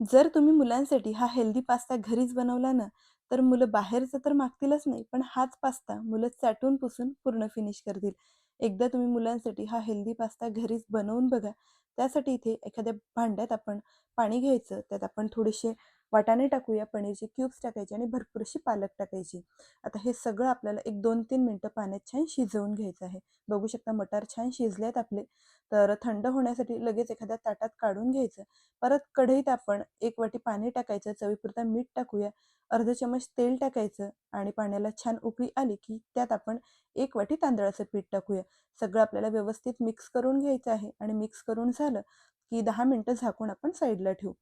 जर तुम्ही मुलांसाठी हा हेल्दी पास्ता घरीच बनवला ना, तर मुलं बाहेरचं तर मागतीलच नाही, पण हाच पास्ता मुलं चाटून पुसून पूर्ण फिनिश करतील. एकदा तुम्ही मुलांसाठी हा हेल्दी पास्ता घरीच बनवून बघा. त्यासाठी इथे एखाद्या भांड्यात आपण पाणी घ्यायचं, त्यात आपण थोडेसे वाटाणे टाकूया, पनीरचे क्यूब्स टाकायचे आणि भरपूरशी पालक टाकायची. आता हे सगळं आपल्याला एक 2-3 मिनिटं पाण्यात छान शिजवून घ्यायचं आहे. बघू शकता मटार छान शिजलेत आपले. तर थंड होण्यासाठी लगेच एखाद्या ताटात काढून घ्यायचं. परत कढईत आपण 1 वाटी पाणी टाकायचं, चवीपुरतं मीठ टाकूया, अर्धा चमच तेल टाकायचं आणि पाण्याला छान उकळी आली, की त्यात आपण 1 वाटी तांदळाचं पीठ टाकूया. सगळं आपल्याला व्यवस्थित मिक्स करून घ्यायचं आहे आणि मिक्स करून झालं, की 10 मिनिटं झाकून आपण साईडला ठेवू.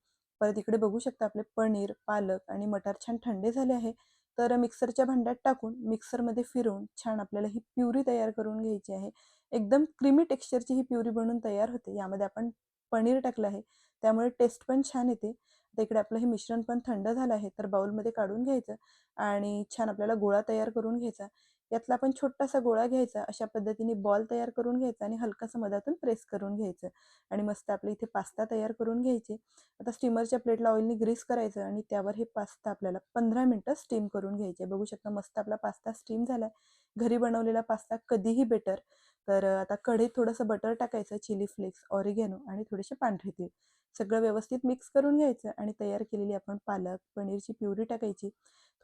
परत इकडे बघू शकता आपले पनीर, पालक आणि मटार छान थंडे झाले आहे. तर मिक्सरच्या भांड्यात टाकून मिक्सरमध्ये फिरवून छान आपल्याला ही प्युरी तयार करून घ्यायची आहे. एकदम क्रीमी टेक्स्चरची ही प्युरी बनून तयार होते. यामध्ये आपण पनीर टाकलं आहे. त्यामुळे टेस्ट पण छान येते. आता इकडे आपलं हे मिश्रण पण थंड झालं आहे, तर बाउलमध्ये काढून घ्यायचं आणि छान आपल्याला गोळा तयार करून घ्यायचा. यातला आपण छोटासा गोळा घ्यायचा, अशा पद्धतीने बॉल तयार करून घ्यायचा आणि हलकासं मधातून प्रेस करून घ्यायचं आणि मस्त आपलं इथे पास्ता तयार करून घ्यायचे. आता स्टीमरच्या प्लेटला ऑइलनी ग्रीस करायचं आणि त्यावर हे पास्ता आपल्याला 15 मिनिटं स्टीम करून घ्यायचे. बघू शकता मस्त आपला पास्ता स्टीम झालाय. घरी बनवलेला पास्ता कधीही बेटर. तर आता कढईत थोडंसं बटर टाकायचं, चिली फ्लेक्स, ऑरिगॅनो आणि थोडेसे पांढरे तीळ. सगळं व्यवस्थित मिक्स करून घ्यायचं आणि तयार केलेली आपण पालक, पनीरची प्युरी टाकायची.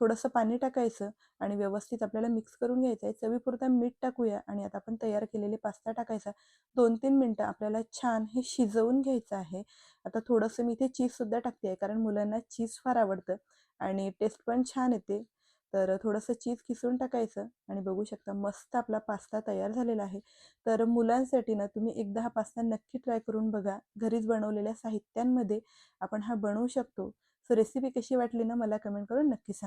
थोडंसं पाणी टाकायचं आणि व्यवस्थित आपल्याला मिक्स करून घ्यायचं आहे. चवीपुरतं मीठ टाकूया आणि आता आपण तयार केलेले पास्ता टाकायचा. 2-3 मिनिटं आपल्याला छान हे शिजवून घ्यायचं आहे. आता थोडंसं मी इथे चीजसुद्धा टाकते आहे, कारण मुलांना चीज फार आवडतं आणि टेस्ट पण छान येते. तर थोडंसं चीज किसून टाकायचं आणि बघू शकता मस्त आपला पास्ता तयार झालेला आहे. तर मुलांसाठी ना तुम्ही एकदा हा पास्ता नक्की ट्राय करून बघा. घरीच बनवलेल्या साहित्यांमध्ये आपण हा बनवू शकतो. सो रेसिपी कशी वाटली ना मला कमेंट करून नक्की सांगा.